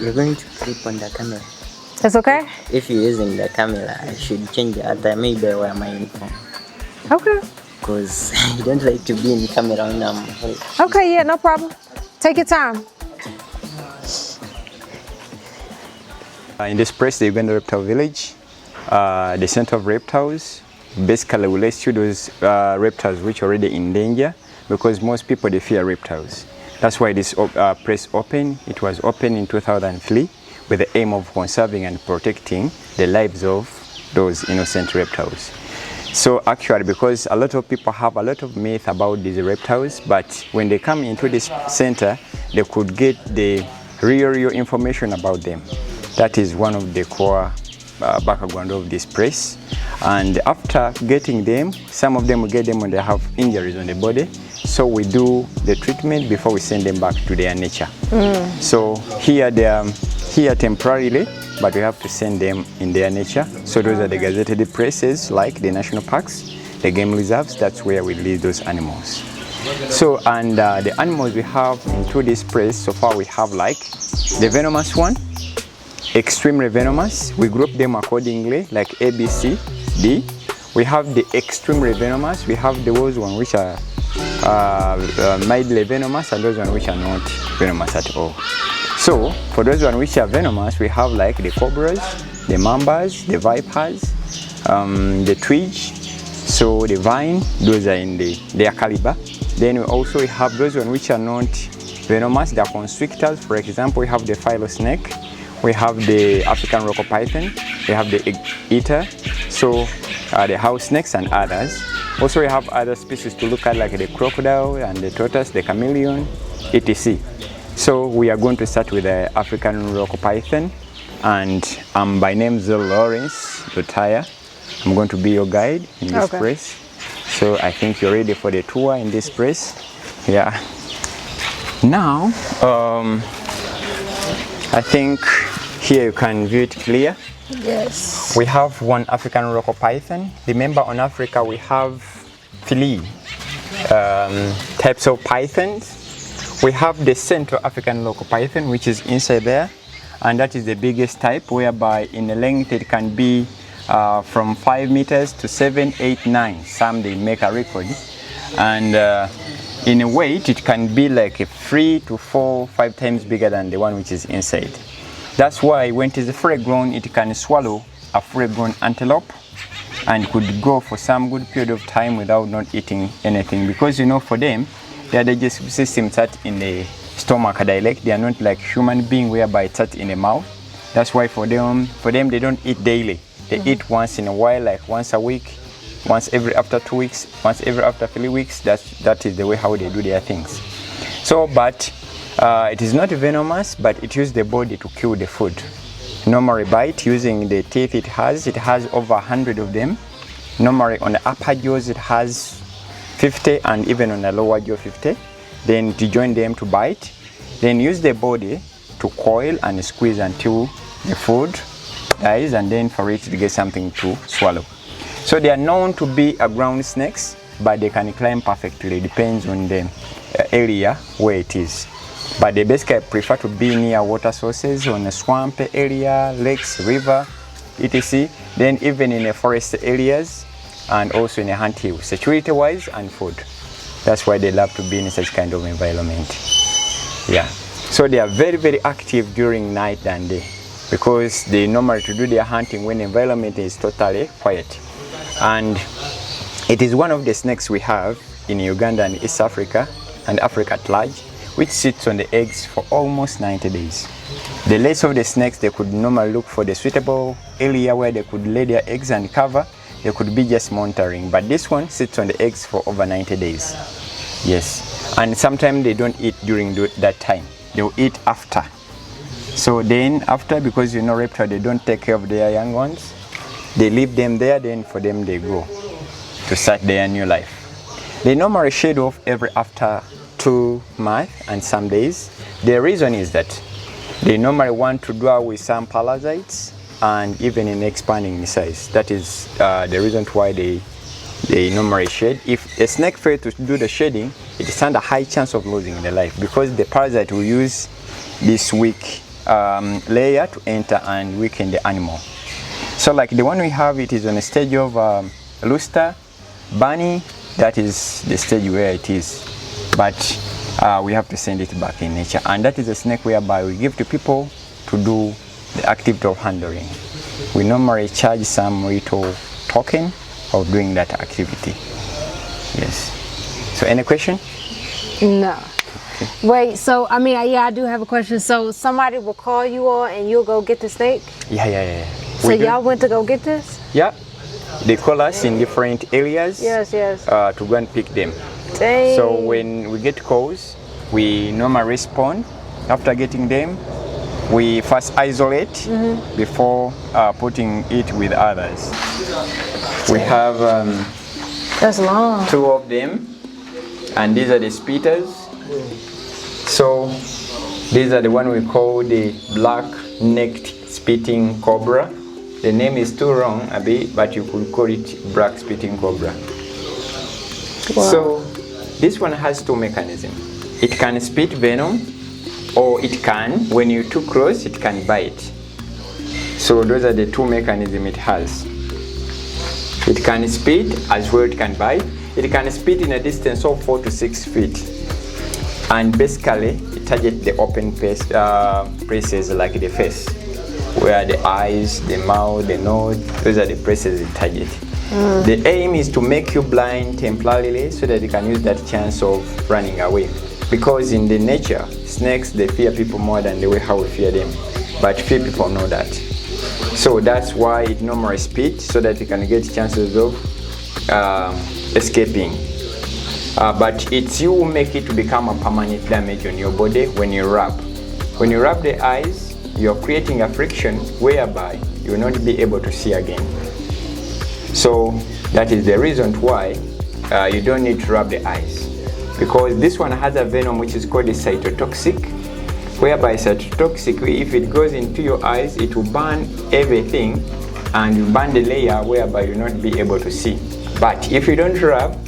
You're going to clip on the camera. It's okay? If you're using the camera, I should change the other. Maybe I wear my uniform. Okay. Because I don't like to be in the camera when I'm... Okay, yeah, no problem. Take your time. In this place, the Uganda Reptile Village, the center of reptiles, basically we rescue those reptiles which are already in danger, because most people, they fear reptiles. That's why this place opened. It was opened in 2003 with the aim of conserving and protecting the lives of those innocent reptiles. So actually, because a lot of people have a lot of myth about these reptiles, but when they come into this center, they could get the real information about them. That is one of the core background of this place. And after getting them, some of them we get them when they have injuries on the body. So we do the treatment before we send them back to their nature. So here they are here temporarily, but we have to send them in their nature. So those are the gazetted places like the national parks, the game reserves. That's where we leave those animals. So and the animals we have into this place so far, we have like the venomous one, extremely venomous. We group them accordingly like A, B, C, D. We have the extremely venomous. We have those ones which are mildly venomous, and those ones which are not venomous at all. So for those ones which are venomous, we have like the cobras, the mambas, the vipers, the twitch, so the vine. Those are in their caliber. Then we also have those ones which are not venomous. They are constrictors. For example, we have the philo snake, we have the African rocco python, we have the egg eater, so the house snakes and others. Also we have other species to look at like the crocodile and the tortoise, the chameleon, etc. So we are going to start with the African rocco python, and by name Lawrence Reptile. I'm going to be your guide in this place. So I think you're ready for the tour in this place. Yeah. Now, I think here you can view it clear. Yes. We have one African rocco python. Remember, on Africa we have 3 types of pythons. We have the Central African rocco python, which is inside there, and that is the biggest type, whereby in the length it can be from 5 meters to 7, 8, 9. Some they make a record, and in a weight it can be like 3 to 4, 5 times bigger than the one which is inside. That's why when it is fully grown, it can swallow a fully grown antelope and could go for some good period of time without not eating anything, because you know, for them, their digestive system starts in the stomach dialect. They are not like human being whereby it starts in the mouth. That's why for them they don't eat daily. They eat once in a while, like once a week, once every after 2 weeks, once every after 3 weeks. That is the way how they do their things. So, but it is not venomous, but it uses the body to kill the food. Normally bite using the teeth it has over 100 of them. Normally on the upper jaws it has 50, and even on the lower jaw 50. Then to join them to bite, then use the body to coil and squeeze until the food dies, and then for it to get something to swallow. So they are known to be ground snakes, but they can climb perfectly. It depends on the area where it is. But they basically prefer to be near water sources, on a swamp area, lakes, river, etc. Then even in the forest areas, and also in a hunt hill, security wise and food. That's why they love to be in such kind of environment. Yeah. So they are very, very active during night and day, because they normally to do their hunting when the environment is totally quiet. And it is one of the snakes we have in Uganda and East Africa and Africa at large, which sits on the eggs for almost 90 days. The rest of the snakes, they could normally look for the suitable area where they could lay their eggs and cover. They could be just monitoring, but this one sits on the eggs for over 90 days. Yes, and sometimes they don't eat during that time. They'll eat after. So then after, because you know reptile, they don't take care of their young ones. They leave them there, then for them they go to start their new life. They normally shed off every after 2 months and some days. The reason is that they normally want to dwell with some parasites, and even in expanding in size. That is the reason why they normally shed. If a snake fails to do the shedding, it stands a high chance of losing the life, because the parasite will use this weak layer to enter and weaken the animal. So like the one we have, it is on a stage of rooster, bunny. That is the stage where it is, but we have to send it back in nature, and that is a snake whereby we give to people to do the activity of handling. We normally charge some little token of doing that activity. Yes. So any question? No. Wait, so I mean, yeah, I do have a question. So somebody will call you all and you'll go get the snake? Yeah. So y'all went to go get this? Yeah. They call us in different areas. Yes. To go and pick them. Dang. So when we get calls, we normally respond. After getting them, we first isolate before putting it with others. We have That's long. 2 of them, and these are the spitters. So these are the one we call the black-necked spitting cobra. The name is too long a bit, but you could call it black spitting cobra. Wow. So this one has 2 mechanisms. It can spit venom, or it can, when you're too close, it can bite. So those are the 2 mechanisms it has. It can spit as well, it can bite. It can spit in a distance of 4 to 6 feet. And basically, it targets the open places like the face, where the eyes, the mouth, the nose, those are the places it targets. The aim is to make you blind temporarily so that you can use that chance of running away. Because in the nature, snakes, they fear people more than the way how we fear them. But few people know that. So that's why it normally spits, so that you can get chances of escaping. But it's you who make it to become a permanent damage on your body when you rub. When you rub the eyes, you're creating a friction whereby you will not be able to see again. So that is the reason why you don't need to rub the eyes. Because this one has a venom which is called a cytotoxic, whereby cytotoxic, if it goes into your eyes, it will burn everything and you burn the layer whereby you'll not be able to see. But if you don't rub,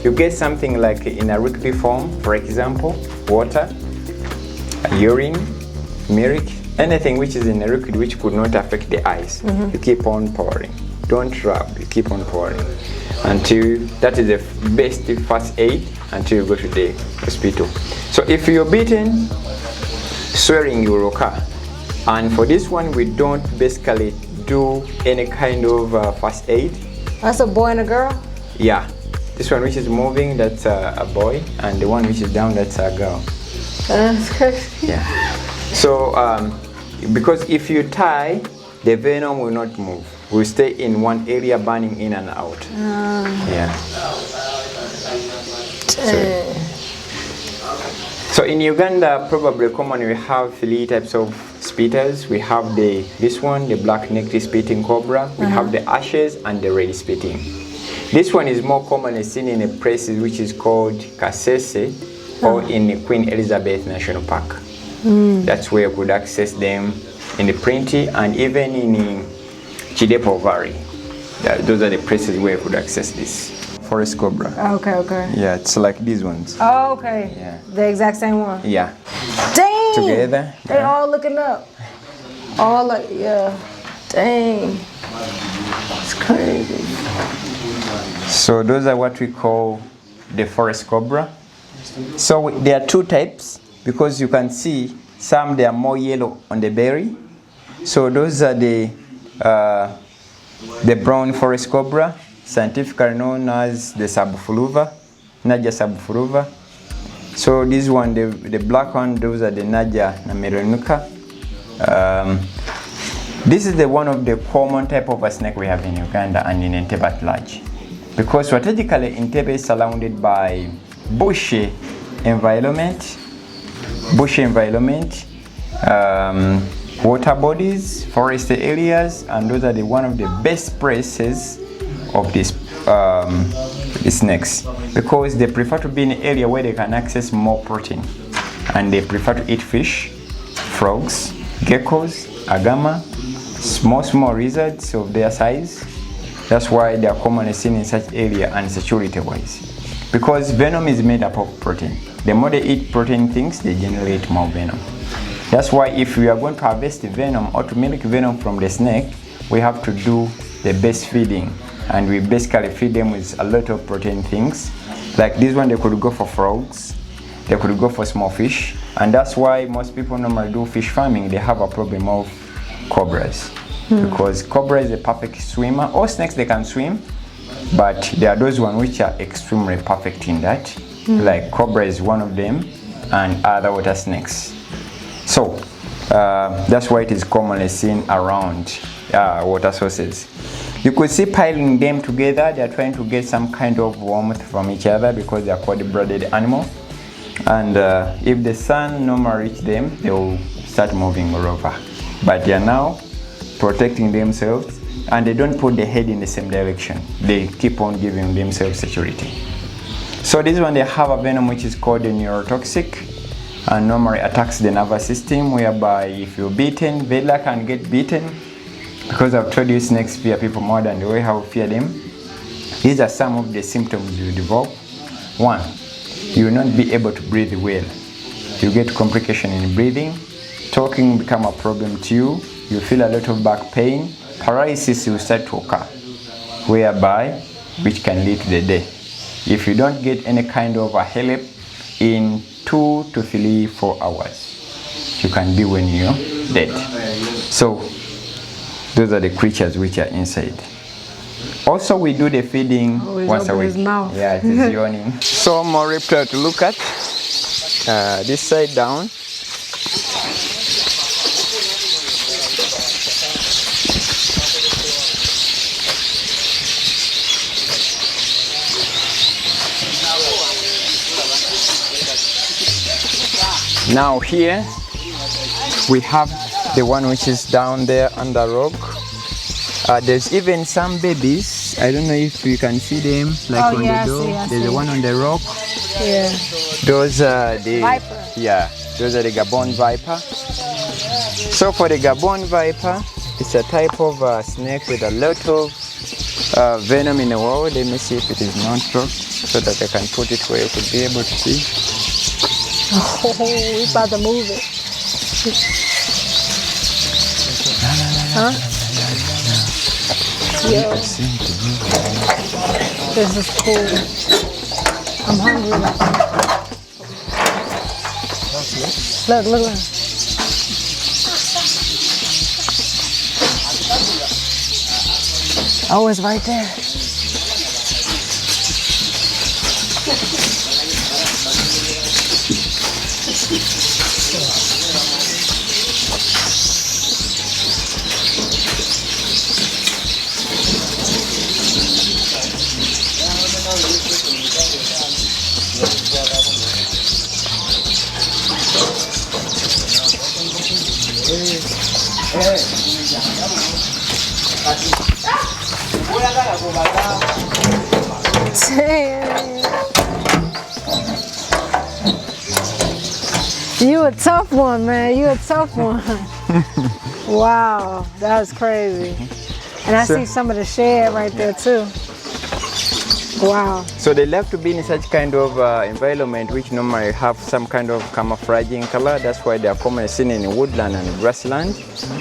you get something like in a liquid form, for example, water, urine, milk, anything which is in a liquid which could not affect the eyes. You keep on pouring. Don't rub, you keep on pouring until that is the best first aid until you go to the hospital. So if you're bitten, swelling will occur. And for this one, we don't basically do any kind of first aid. That's a boy and a girl? Yeah. This one which is moving, that's a boy, and the one which is down, that's a girl. That's crazy. Yeah. So because if you tie, the venom will not move. Will stay in one area, burning in and out. Yeah. So in Uganda, probably commonly we have 3 types of spitters. We have this one, the black-necked spitting cobra. We have the ashes and the red spitting. This one is more commonly seen in a place which is called Kasese or in Queen Elizabeth National Park. That's where you could access them in the Printy and even in Chidepo Valley. Those are the places where you could access this. Forest cobra. Okay. Yeah, it's like these ones. Oh, okay. Yeah. The exact same one. Yeah. Dang. Together. They all looking up. All like, yeah. Dang. It's crazy. So those are what we call the forest cobra. So there are 2 types because you can see some they are more yellow on the belly. So those are the brown forest cobra, scientifically known as the subfluva, Naja subfluva. So this one, the black one, those are the Naja namerenuka. This is one of the common type of a snake we have in Uganda and in Entebbe at large. Because strategically, Entebbe is surrounded by bushy environment, water bodies, forest areas, and those are one of the best places of these snakes, because they prefer to be in an area where they can access more protein, and they prefer to eat fish, frogs, geckos, agama, small lizards of their size. That's why they are commonly seen in such area and security wise, because venom is made up of protein. The more they eat protein things, they generate more venom. That's why if we are going to harvest the venom or to milk venom from the snake, we have to do the base feeding, and we basically feed them with a lot of protein things. Like this one, they could go for frogs, they could go for small fish, and that's why most people normally do fish farming. They have a problem of cobras, because cobra is a perfect swimmer. All snakes, they can swim, but there are those ones which are extremely perfect in that. Like cobra is one of them, and other water snakes. So that's why it is commonly seen around water sources. You could see piling them together. They are trying to get some kind of warmth from each other because they are cold-blooded animal. And if the sun normally reaches them, they will start moving all over. But they are now protecting themselves, and they don't put the head in the same direction. They keep on giving themselves security. So this one, they have a venom which is called a neurotoxic, and normally attacks the nervous system, whereby if you're bitten, Vela can get bitten. Because I've told you snakes fear people more than the way how we fear them. These are some of the symptoms you develop. 1, you will not be able to breathe well. You get complication in breathing. Talking become a problem to you. You feel a lot of back pain. Paralysis will start to occur, whereby which can lead to the death. If you don't get any kind of a help in 2 to 3, 4 hours, you can be when you're dead. So those are the creatures which are inside. Also, we do the feeding once a week. Yeah, it is yawning. So more reptile to look at. This side down. Now here we have the one which is down there under rock. There's even some babies. I don't know if you can see them, like on the door. There's the one on the rock. Yeah. Those are the Viper. Yeah, those are the Gabon viper. So for the Gabon viper, it's a type of snake with a lot of venom in the world. Let me see if it is not dropped, so that I can put it where you could be able to see. Oh, we about to move it. Huh? Yo. This is cool. I'm hungry now. Look. Oh, it's right there. You a tough one, man. You a tough one. Wow, that was crazy. And I see some of the shed right there too. Wow. So they love to be in such kind of environment which normally have some kind of camouflaging color. That's why they are commonly seen in woodland and grassland,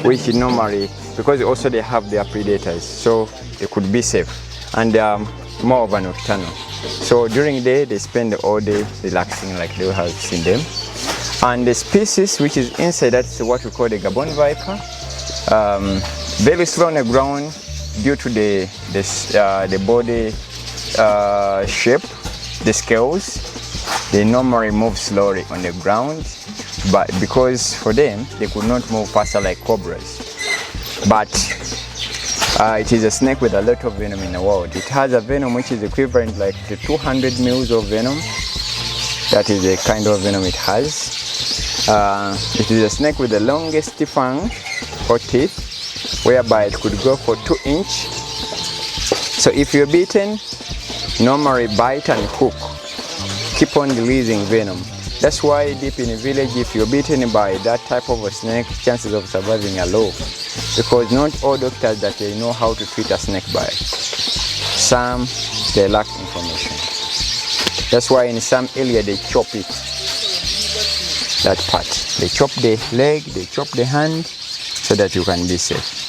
which normally, because also they have their predators, so they could be safe. And they are more of a nocturnal. So during the day, they spend all day relaxing, like they have seen them. And the species which is inside, that's what we call the Gabon viper. Very slow on the ground due to the body shape, the scales. They normally move slowly on the ground, but because for them, they could not move faster like cobras. But it is a snake with a lot of venom in the world. It has a venom which is equivalent like to 200 mils of venom. That is the kind of venom it has. It is a snake with the longest fang or teeth, whereby it could go for 2 inches. So if you're bitten, normally bite and hook. Keep on releasing venom. That's why deep in the village, if you're bitten by that type of a snake, chances of surviving are low. Because not all doctors that they know how to treat a snake bite. Some, they lack information. That's why in some area they chop it. that part. They chop the leg, they chop the hand, so that you can be safe.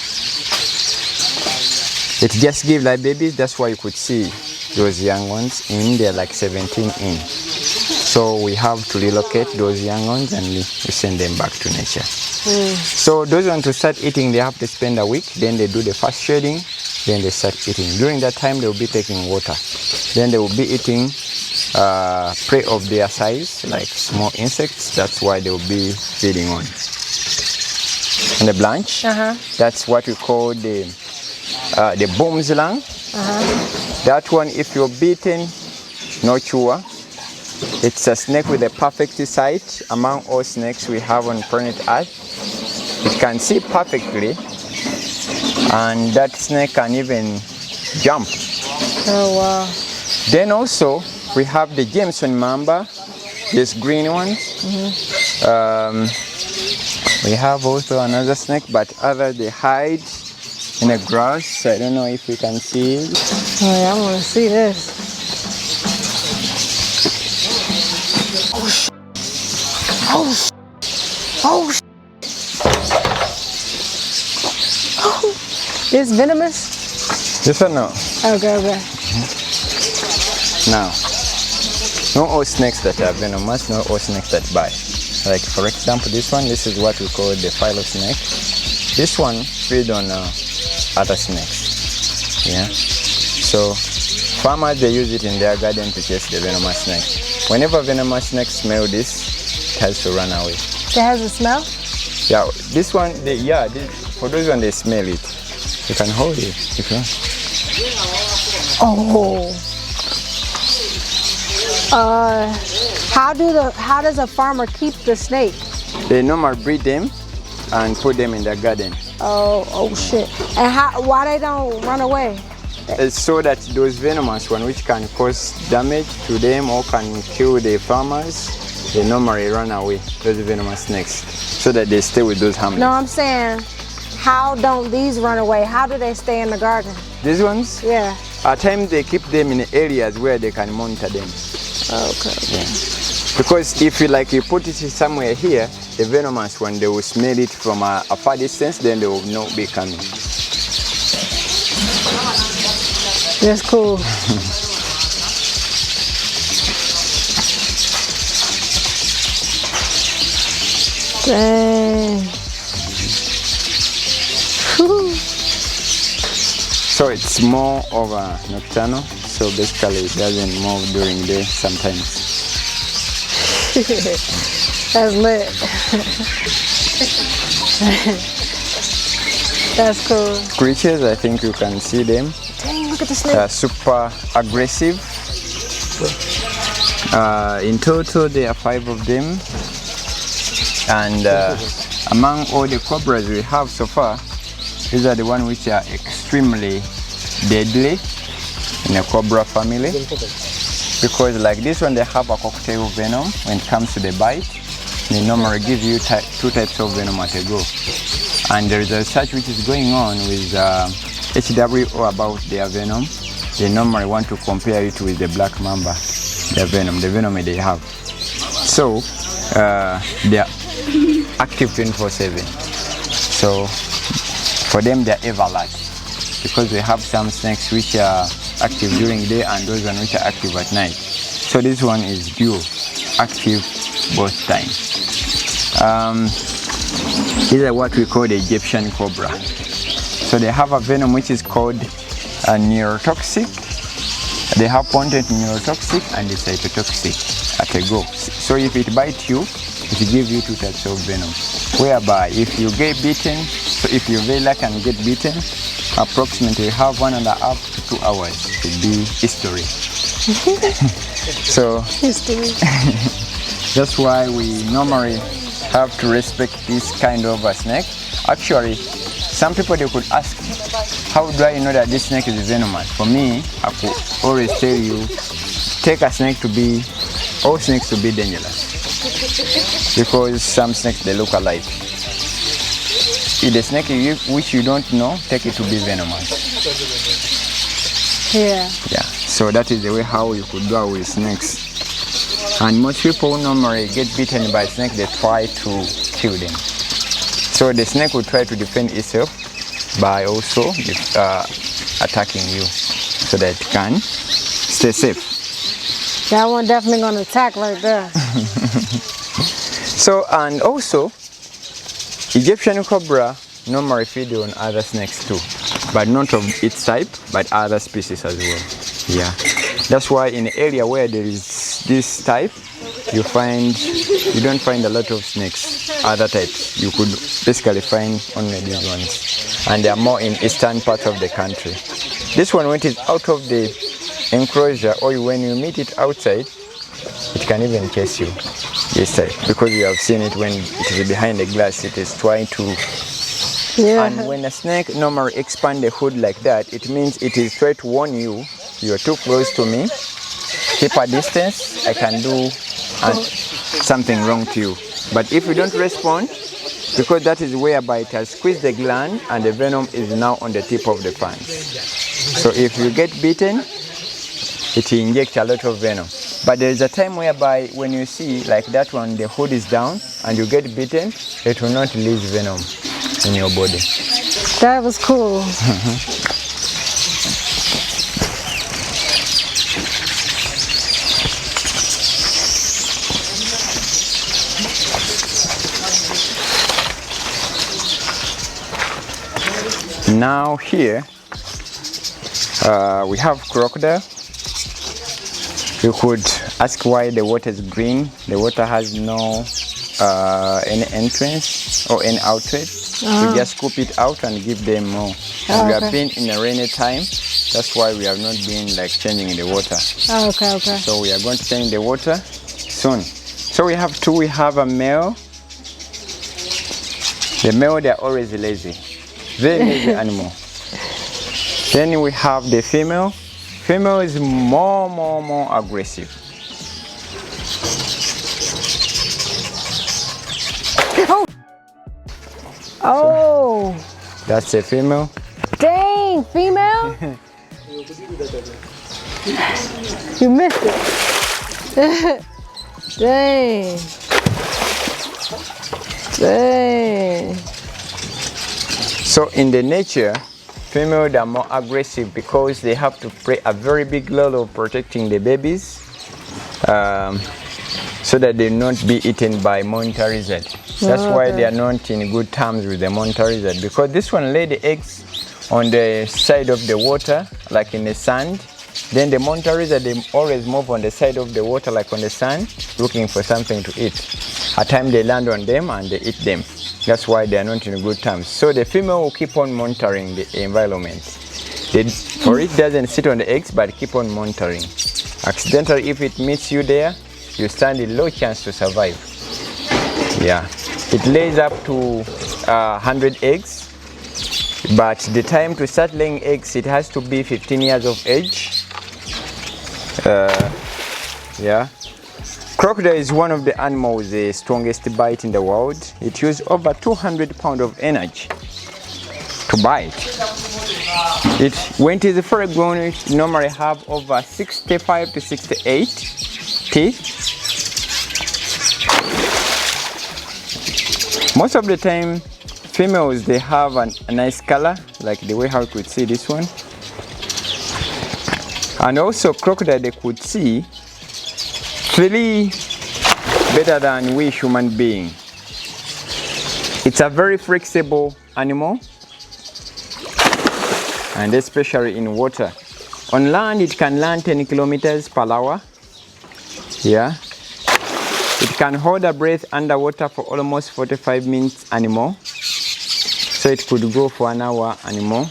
It just gives like babies. That's why you could see those young ones in. They're like 17 in. So we have to relocate those young ones and we send them back to nature. So those ones to start eating, they have to spend a week. Then they do the first shedding. Then they start eating. During that time, they will be taking water. Then they will be eating prey of their size, like small insects. That's why they will be feeding on. And the blanch, that's what we call the boomslang. That one, if you're beaten, no chewer. It's a snake with a perfect sight among all snakes we have on planet Earth. It can see perfectly, and that snake can even jump. Oh wow. Then also we have the Jameson mamba, these green ones. We have also another snake, but other they hide in the grass. I don't know if you can see it. Oh yeah, I want to see this. Oh, it's venomous? Yes or no? Okay. Now, no all snakes that are venomous, no all snakes that bite. Like for example, this one, this is what we call the philo snake. This one feeds on other snakes. Yeah. So farmers, they use it in their garden to chase the venomous snake. Whenever venomous snakes smell this, it has to run away. It has a smell? Yeah, this one, for those one they smell it. You can hold it if you want. Oh. How does a farmer keep the snake? They normally breed them and put them in their garden. Oh shit. And why they don't run away? It's so that those venomous one which can cause damage to them or can kill the farmers, they normally run away, those venomous snakes, so that they stay with those hamlets. No, I'm saying, how don't these run away? How do they stay in the garden? These ones? Yeah. At times they keep them in areas where they can monitor them. Okay. Yeah. Because if you put it somewhere here, the venomous one, they will smell it from a far distance, then they will not be coming. That's cool. Dang. So it's more of a nocturnal, so basically it doesn't move during the day sometimes. That's lit. That's cool. Creatures, I think you can see them. Dang, look at the snake. They are super aggressive. In total, there are 5 of them. And among all the cobras we have so far, these are the ones which are extremely deadly in a cobra family. Because like this one, they have a cocktail venom when it comes to the bite. They normally give you 2 types of venom at a go. And there is a research which is going on with HWO about their venom. They normally want to compare it with the black mamba, the venom they have. So they are active 24/7. So for them, they are ever alert, because we have some snakes which are active during the day and those ones which are active at night. So this one is dual, active both times. These are what we call the Egyptian cobra. So they have a venom which is called a neurotoxic. They have potent neurotoxic and the cytotoxic at a go. So if it bites you, it gives you 2 types of venom. Whereby if you get bitten, so if you're very lucky and get bitten, approximately have 1.5 to 2 hours to be history. So History. that's why we normally have to respect this kind of a snake. Actually, some people they could ask, how do I know that this snake is venomous? For me, I could always tell you, take a snake to be, all snakes to be dangerous. Because some snakes they look alike. If the snake which you don't know, take it to be venomous. Yeah. Yeah. So that is the way how you could do with snakes. And most people normally get bitten by snake, they try to kill them. So the snake will try to defend itself by also attacking you so that it can stay safe. That one definitely gonna attack right there. So, and also, Egyptian cobra normally feed on other snakes too, but not of its type, but other species as well. Yeah, that's why in the area where there is this type, you don't find a lot of snakes, other types. You could basically find only these ones, and they are more in eastern part of the country. This one, when it is out of the enclosure, or when you meet it outside, it can even chase you. Yes, because you have seen it when it is behind the glass, it is trying to. Yeah. And when a snake normally expands the hood like that, it means it is trying to warn you, you are too close to me, keep a distance, I can do something wrong to you. But if you don't respond, because that is whereby it has squeezed the gland and the venom is now on the tip of the fangs. So if you get bitten, it injects a lot of venom. But there is a time whereby when you see like that one, the hood is down and you get bitten, it will not release venom in your body. That was cool. Now here we have crocodile. You could ask why the water is green. The water has no any entrance or any outlet. We just scoop it out and give them more. And we have been in a rainy time. That's why we have not been like changing the water. Oh, okay, okay. So we are going to change the water soon. So we have two. We have a male. The male, they are always lazy. Very lazy animal. Then we have the female. Female is more aggressive. Oh. That's a female. Dang, female. You missed it. Dang. Dang. So in the nature, females are more aggressive because they have to play a very big role of protecting the babies so that they not be eaten by monitor lizard. That's why they are not in good terms with the monitor lizard, because this one lay the eggs on the side of the water, like in the sand. Then the monitor lizard, they always move on the side of the water, like on the sand, looking for something to eat. At times they land on them and they eat them. That's why they are not in good terms. So the female will keep on monitoring the environment. For it doesn't sit on the eggs, but keep on monitoring. Accidentally, if it meets you there, you stand a low chance to survive. Yeah, it lays up to 100 eggs, but the time to start laying eggs, it has to be 15 years of age. Yeah. Crocodile is one of the animals, the strongest bite in the world. It uses over 200 pounds of energy to bite. When it is full grown, it normally have over 65 to 68 teeth. Most of the time, females, they have a nice color, like the way how you could see this one. And also crocodile, they could see really better than we human beings. It's a very flexible animal, and especially in water. On land, it can land 10 kilometers per hour. Yeah. It can hold a breath underwater for almost 45 minutes and more. So it could go for an hour and more.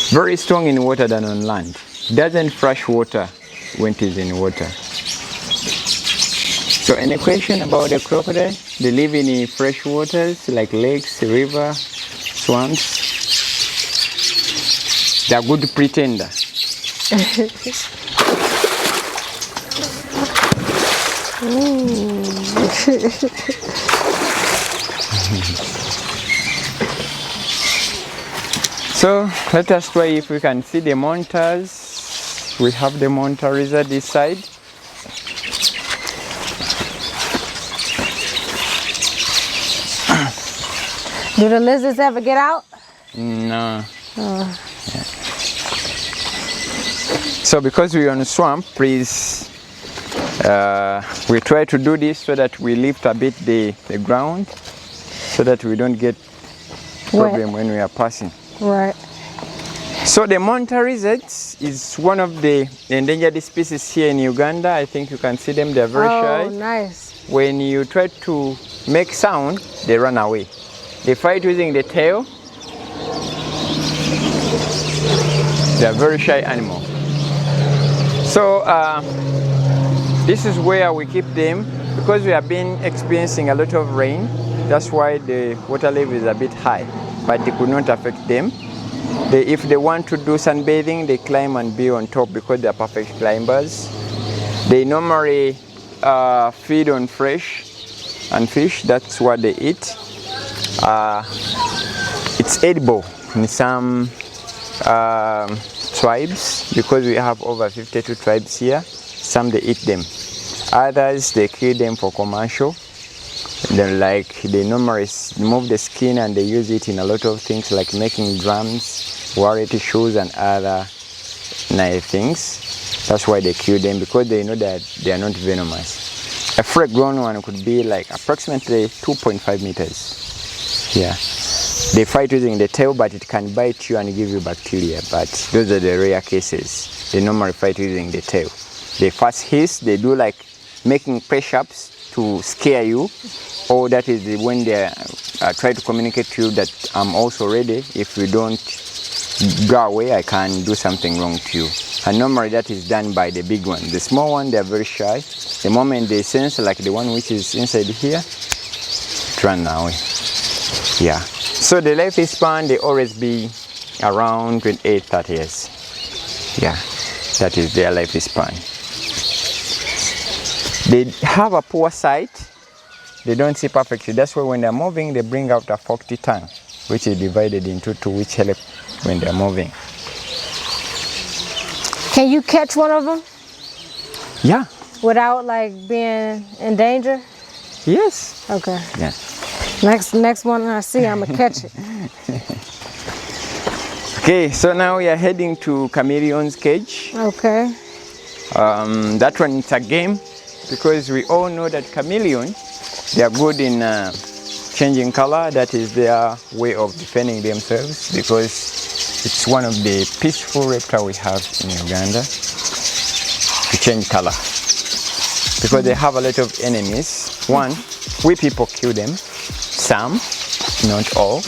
Very strong in water than on land. It doesn't flush water when it is in water. So any question about the crocodile? They live in fresh waters like lakes, rivers, swamps. They are good pretender. So let us try if we can see the monitors. We have the monitor lizard this side. Do the lizards ever get out? No. So because we're on a swamp, please, we try to do this so that we lift a bit the ground so that we don't get problem when we are passing. Right. So the monitor lizards is one of the endangered species here in Uganda. I think you can see them, they're very shy. Oh, nice. When you try to make sound, they run away. They fight using the tail. They are very shy animal. So this is where we keep them because we have been experiencing a lot of rain. That's why the water level is a bit high, but it could not affect them. If they want to do sunbathing, they climb and be on top because they are perfect climbers. They normally feed on fresh and fish. That's what they eat. It's edible in some tribes because we have over 52 tribes here. Some they eat them. Others they kill them for commercial. Then they normally remove the skin and they use it in a lot of things like making drums, warrior shoes and other nice things. That's why they kill them because they know that they are not venomous. A full grown one could be like approximately 2.5 meters. Yeah. They fight using the tail, but it can bite you and give you bacteria. But those are the rare cases. They normally fight using the tail. They first hiss, they do like making press-ups to scare you, or that is when they try to communicate to you that I'm also ready. If you don't go away, I can do something wrong to you. And normally that is done by the big one. The small one, they're very shy. The moment they sense, like the one which is inside here, run away. Yeah. So the life span, they always be around 28, 30 years. Yeah, that is their life span. They have a poor sight. They don't see perfectly. That's why when they're moving, they bring out a forked tongue, which is divided into two, which help when they're moving. Can you catch one of them? Yeah. Without like being in danger? Yes. Okay. Yeah. Next one I see, I'm gonna catch it. Okay, so now we are heading to chameleon's cage. Okay. That one is a game because we all know that chameleon, they are good in changing color. That is their way of defending themselves because it's one of the peaceful reptiles we have in Uganda to change color. Because they have a lot of enemies. One, we people kill them. Some, not all,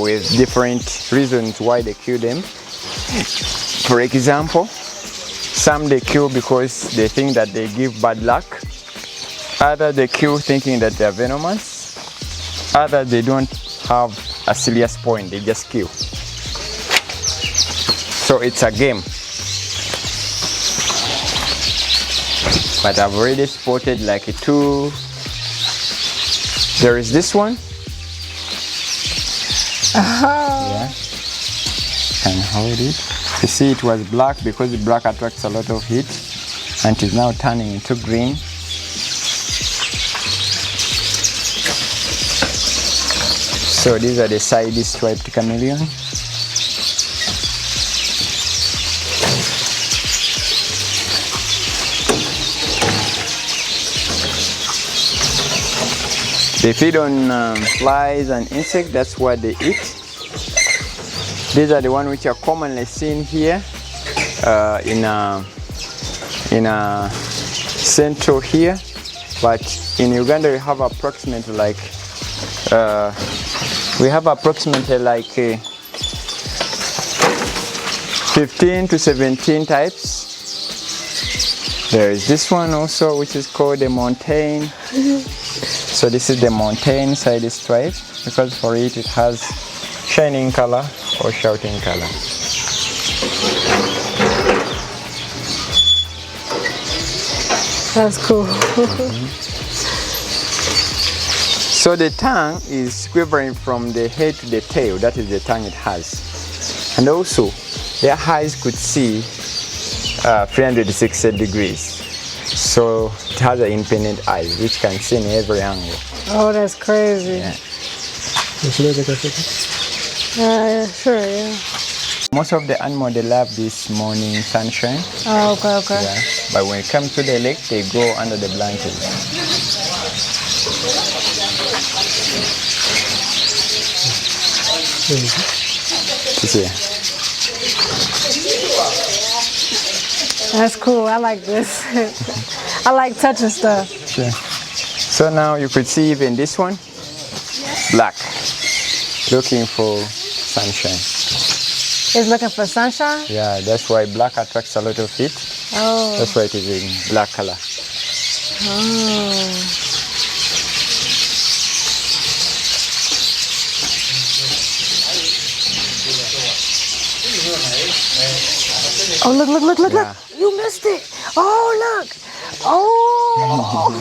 with different reasons why they kill them. For example, some they kill because they think that they give bad luck. Others they kill thinking that they are venomous. Others they don't have a serious point, they just kill. So it's a game. But I've already spotted like two. There is this one. Yeah. Can hold it. You see it was black because the black attracts a lot of heat and it is now turning into green. So these are the side striped chameleon. They feed on flies and insects, that's what they eat. These are the ones which are commonly seen here in central here. But in Uganda we have approximately like 15 to 17 types. There is this one also which is called the mountain. So this is the mountain side stripe because for it has shining color or shouting color. That's cool. So the tongue is quivering from the head to the tail. That is the tongue it has. And also their eyes could see 360 degrees. So it has an independent eye which can see in every angle. Oh, that's crazy. Yeah. Sure, yeah. Most of the animals, they love this morning sunshine. Oh, okay. Yeah. But when it comes to the lake, they go under the blankets. See. That's cool. I like this. I like touching stuff. Sure. So now you could see even this one, black, looking for sunshine. It's looking for sunshine? Yeah, that's why black attracts a lot of heat. Oh. That's why it is in black color. Oh, look. Yeah. You missed it. Oh, look. Oh.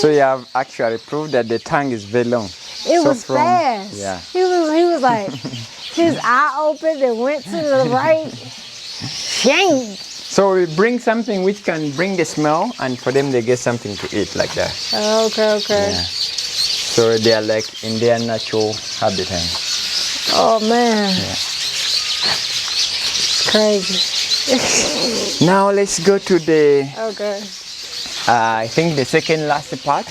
So you have actually proved that the tongue is very long. It was fast. Yeah. He was like, his eye opened and went to the right. Shame. So we bring something which can bring the smell, and for them they get something to eat like that. Okay. Yeah. So they are like in their natural habitat. Oh man. Yeah. Crazy. Now let's go to the, Okay. I think the second last part.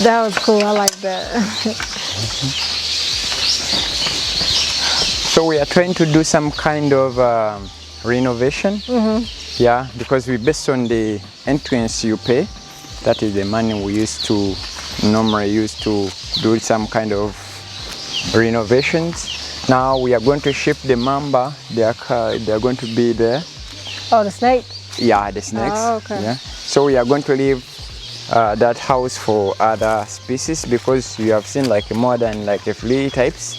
That was cool. I like that. So we are trying to do some kind of renovation. Yeah, because we based on the entrance you pay. That is the money we normally use to do some kind of renovations. Now we are going to ship the mamba. They are going to be there. Oh, the snake? Yeah, the snakes. Oh, okay. Yeah. So we are going to leave that house for other species, because you have seen like more than like 3 types,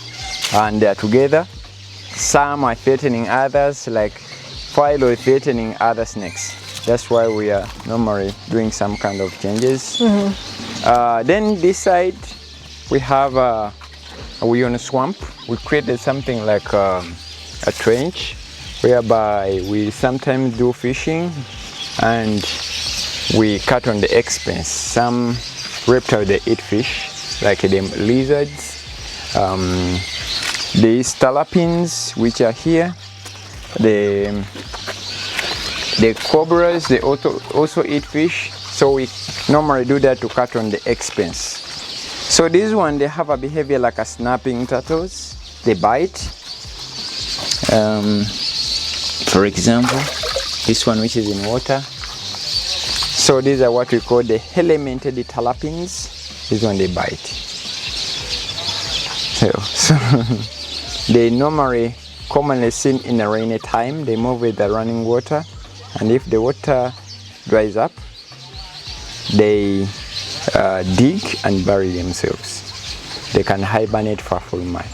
and they are together. Some are threatening others, like Philo is threatening other snakes. That's why we are normally doing some kind of changes. Then this side we have we on a swamp. We created something like a trench, whereby we sometimes do fishing and we cut on the expense. Some reptiles, they eat fish, like the lizards, the stalapins, which are here, the cobras, they also eat fish. So we normally do that to cut on the expense. So this one, they have a behavior like a snapping turtles. They bite. For example, this one which is in water. So these are what we call the helminthid talapins. This one they bite. So they normally commonly seen in the rainy time. They move with the running water, and if the water dries up, they dig and bury themselves. They can hibernate for a full month.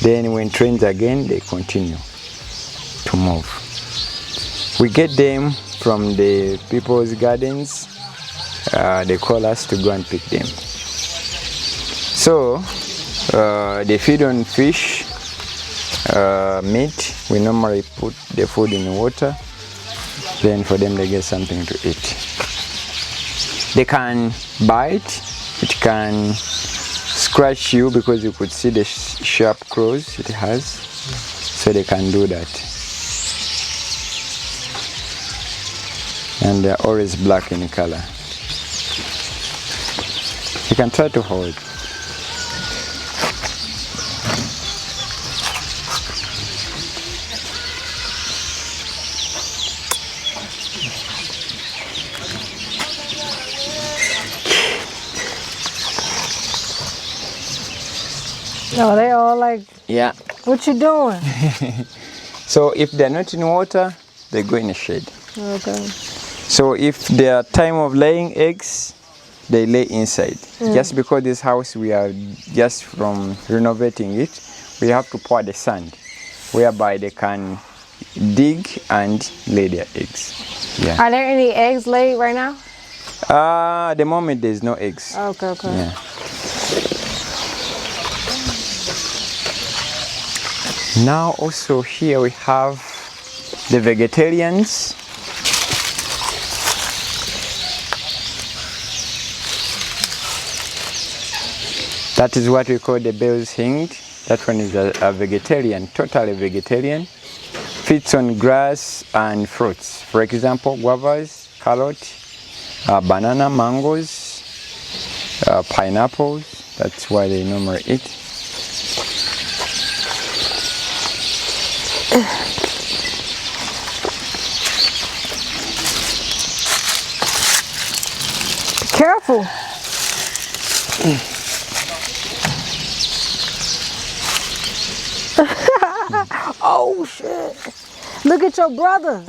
Then when it rains again, they continue to move. We get them from the people's gardens. They call us to go and pick them. So they feed on fish, meat. We normally put the food in the water. Then for them, they get something to eat. They can bite. It can scratch you, because you could see the sharp claws it has. So they can do that. And they're always black in color. You can try to hold. No, they all like, Yeah. what you doing? So if they're not in water, they go in the shade. Okay. So if their time of laying eggs, they lay inside. Just because this house, we are just from renovating it, we have to pour the sand, whereby they can dig and lay their eggs. Yeah. Are there any eggs laid right now? At the moment, there's no eggs. Okay. Yeah. Now also here we have the vegetarians. That is what we call the Bell's hinged. That one is a vegetarian, totally vegetarian. Feeds on grass and fruits. For example, guavas, carrot, banana, mangoes, pineapples. That's why they normally eat. Careful. Oh shit. Look at your brother.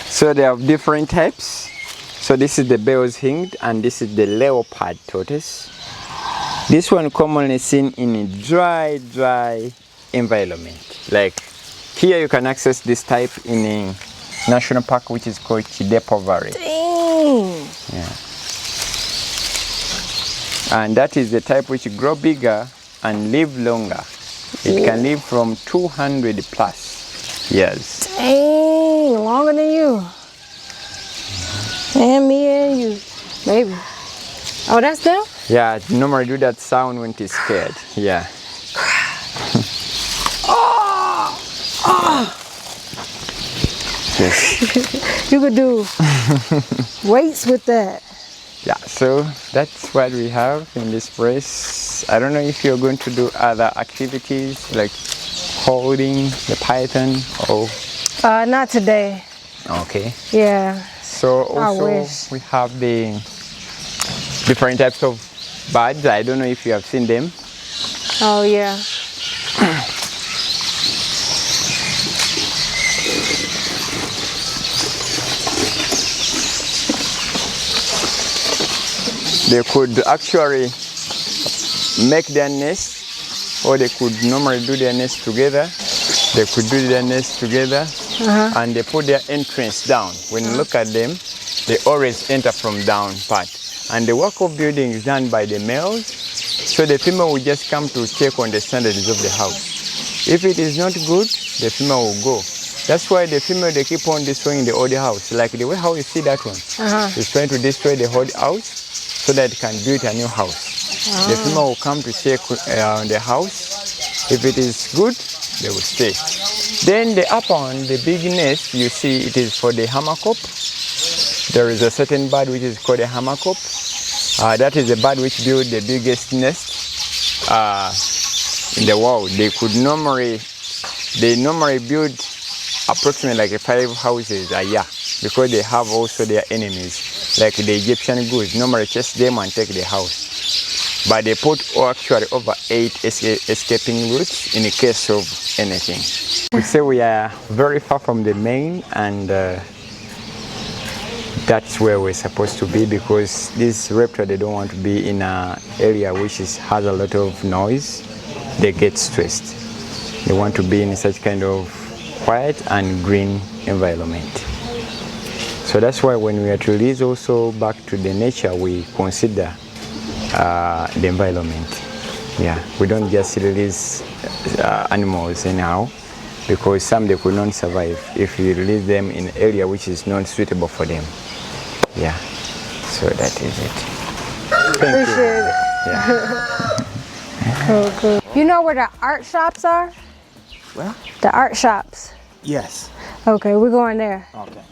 So they have different types. So this is the Bell's hinged and this is the leopard tortoise. This one commonly seen in a dry environment. Like here you can access this type in a national park which is called Chidepo Valley. Dang. Yeah. And that is the type which grow bigger and live longer. It can live from 200 plus years. Dang, longer than you. And me and you. Maybe. Oh, that's them? Yeah, it normally do that sound when it's scared. Yeah. Yes. You could do weights with that. Yeah, so that's what we have in this place. I don't know if you're going to do other activities like holding the python or... Not today. Okay. Yeah. So also wish. we have the different types of birds. I don't know if you have seen them. Oh, yeah. They could actually make their nest, or they could normally do their nest together. They could do their nest together, and they put their entrance down. When you look at them, they always enter from down part. And the work of building is done by the males, so the female will just come to check on the standards of the house. If it is not good, the female will go. That's why the female, they keep on destroying the old house. Like the way how you see that one. It's trying to destroy the old house so that it can build a new house. The female will come to check the house. If it is good, they will stay. Then the upper one, the big nest, you see it is for the hammerkop. There is a certain bird which is called a hammerkop. That is the bird which builds the biggest nest in the world. They normally build approximately like 5 houses a year because they have also their enemies. Like the Egyptian goose, normally chase them and take the house. But they put actually over 8 escaping routes in the case of anything. We say we are very far from the main, and that's where we're supposed to be because these reptiles, they don't want to be in an area which has a lot of noise. They get stressed. They want to be in such kind of quiet and green environment. So that's why when we are to release also back to the nature, we consider the environment. Yeah, we don't just release animals anyhow because some they could not survive if you release them in an area which is not suitable for them. Yeah, so that is it. Thank you. Appreciate it. Yeah. Okay. You know where the art shops are? Well, The art shops. yes. Okay, we're going there. Okay.